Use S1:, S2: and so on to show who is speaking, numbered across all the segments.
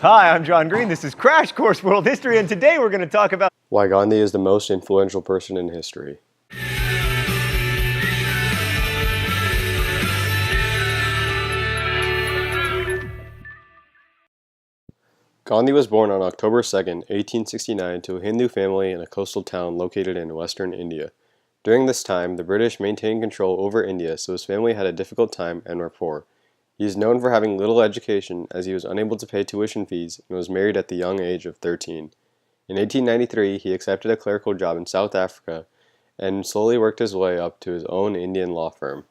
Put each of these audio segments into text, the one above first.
S1: Hi, I'm John Green. This is Crash Course World History, and today we're going to talk about
S2: why Gandhi is the most influential person in history. Gandhi was born on October 2nd, 1869 to a Hindu family in a coastal town located in western India. During this time, the British maintained control over India, so his family had a difficult time and were poor. He is known for having little education as he was unable to pay tuition fees and was married at the young age of 13. In 1893, he accepted a clerical job in South Africa and slowly worked his way up to his own Indian law firm.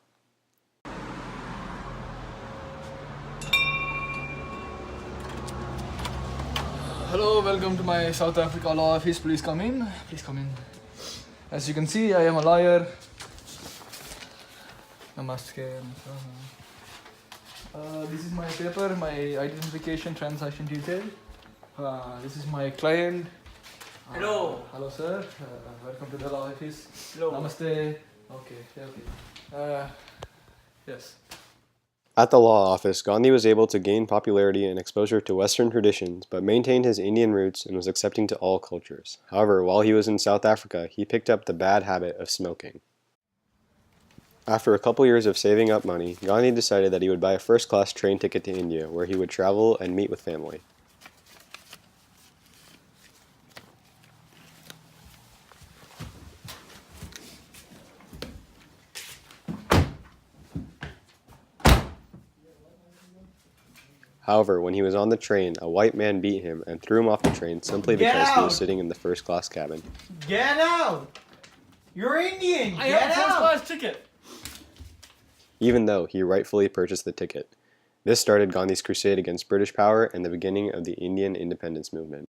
S3: Hello, welcome to my South Africa law office. Please come in. Please come in. As you can see, I am a lawyer. Namaste. This is my paper, my identification transaction detail. This is my client.
S4: Hello.
S3: Hello, sir. Welcome to the law office.
S4: Hello.
S3: Namaste. Okay. Yes.
S2: At the law office, Gandhi was able to gain popularity and exposure to Western traditions, but maintained his Indian roots and was accepting to all cultures. However, while he was in South Africa, he picked up the bad habit of smoking. After a couple years of saving up money, Gandhi decided that he would buy a first-class train ticket to India, where he would travel and meet with family. However, when he was on the train, a white man beat him and threw him off the train simply because he was sitting in the first-class cabin.
S4: Get out! You're Indian!
S3: I
S4: Get
S3: have a first
S4: out!
S3: class ticket.
S2: Even though he rightfully purchased the ticket. This started Gandhi's crusade against British power and the beginning of the Indian independence movement.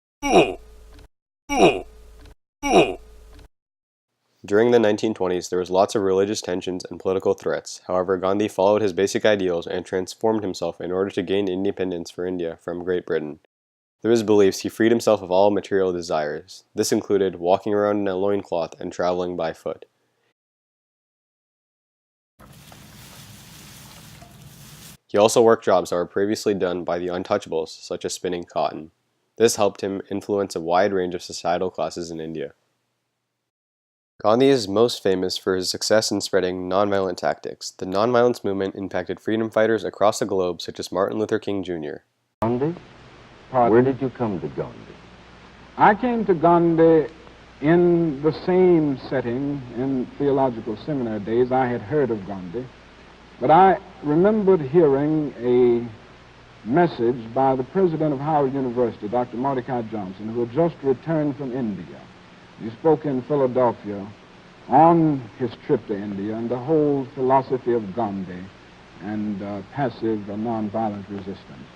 S2: During the 1920s, there was lots of religious tensions and political threats. However, Gandhi followed his basic ideals and transformed himself in order to gain independence for India from Great Britain. Through his beliefs, he freed himself of all material desires. This included walking around in a loincloth and traveling by foot. He also worked jobs that were previously done by the untouchables, such as spinning cotton. This helped him influence a wide range of societal classes in India. Gandhi is most famous for his success in spreading nonviolent tactics. The nonviolence movement impacted freedom fighters across the globe, such as Martin Luther King Jr.
S5: Gandhi? Where did you come to Gandhi?
S6: I came to Gandhi in the same setting. In theological seminary days, I had heard of Gandhi, but I remembered hearing a message by the president of Howard University, Dr. Mordecai Johnson, who had just returned from India. He spoke in Philadelphia on his trip to India and the whole philosophy of Gandhi and passive or nonviolent resistance.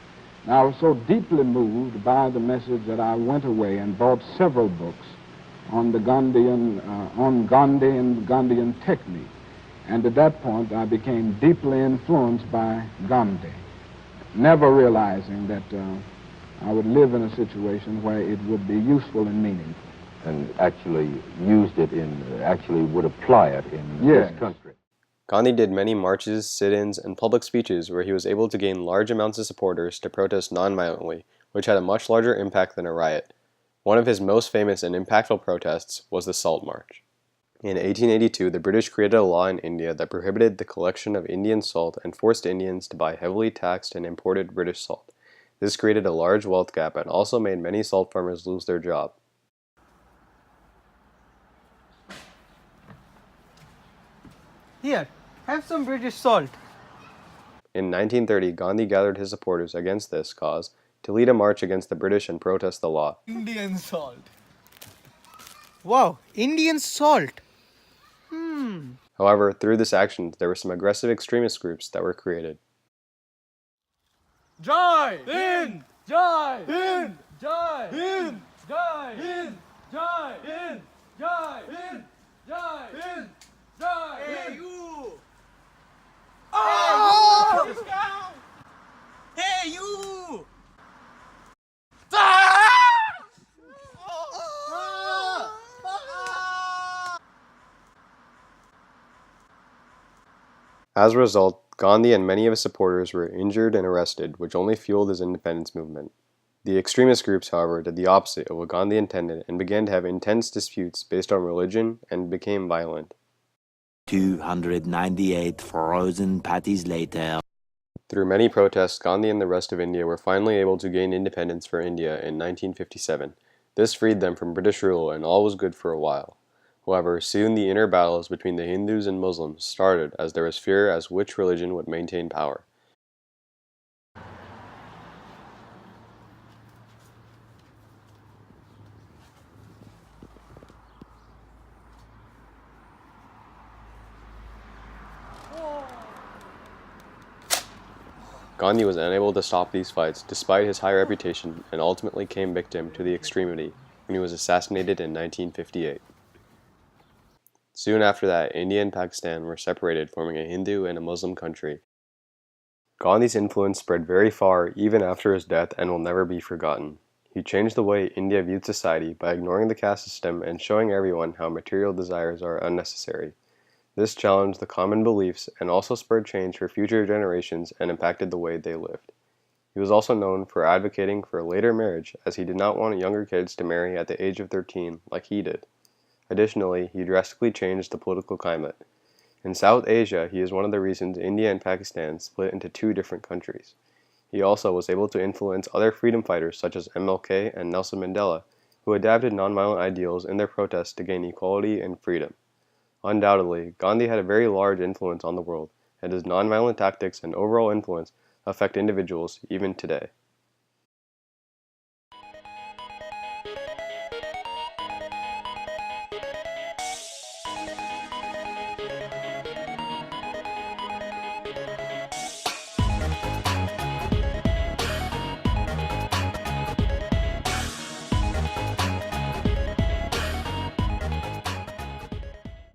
S6: Now, I was so deeply moved by the message that I went away and bought several books on Gandhi and Gandhian technique. And at that point, I became deeply influenced by Gandhi, never realizing that I would live in a situation where it would be useful and meaningful.
S5: And actually used it actually would apply it in this country.
S2: Gandhi did many marches, sit-ins, and public speeches where he was able to gain large amounts of supporters to protest nonviolently, which had a much larger impact than a riot. One of his most famous and impactful protests was the Salt March. In 1882, the British created a law in India that prohibited the collection of Indian salt and forced Indians to buy heavily taxed and imported British salt. This created a large wealth gap and also made many salt farmers lose their job.
S4: Here, have some British salt.
S2: In 1930, Gandhi gathered his supporters against this cause to lead a march against the British and protest the law.
S3: Indian salt.
S4: Wow, Indian salt.
S2: However, through this action, there were some aggressive extremist groups that were created.
S3: Jai Hind! Jai Hind! Jai Hind! Jai Hind! Jai Hind! Jai Hind! Jai Hind! Jai Hind!
S4: You!
S3: Oh!
S4: Hey, you!
S2: As a result, Gandhi and many of his supporters were injured and arrested, which only fueled his independence movement. The extremist groups, however, did the opposite of what Gandhi intended and began to have intense disputes based on religion and became violent.
S7: 298 frozen patties later.
S2: Through many protests, Gandhi and the rest of India were finally able to gain independence for India in 1957. This freed them from British rule and all was good for a while. However, soon the inner battles between the Hindus and Muslims started as there was fear as which religion would maintain power. Gandhi was unable to stop these fights despite his high reputation and ultimately came victim to the extremity when he was assassinated in 1958. Soon after that, India and Pakistan were separated, forming a Hindu and a Muslim country. Gandhi's influence spread very far even after his death and will never be forgotten. He changed the way India viewed society by ignoring the caste system and showing everyone how material desires are unnecessary. This challenged the common beliefs and also spurred change for future generations and impacted the way they lived. He was also known for advocating for later marriage, as he did not want younger kids to marry at the age of 13 like he did. Additionally, he drastically changed the political climate. In South Asia, he is one of the reasons India and Pakistan split into two different countries. He also was able to influence other freedom fighters such as MLK and Nelson Mandela, who adapted nonviolent ideals in their protests to gain equality and freedom. Undoubtedly, Gandhi had a very large influence on the world, and his nonviolent tactics and overall influence affect individuals even today.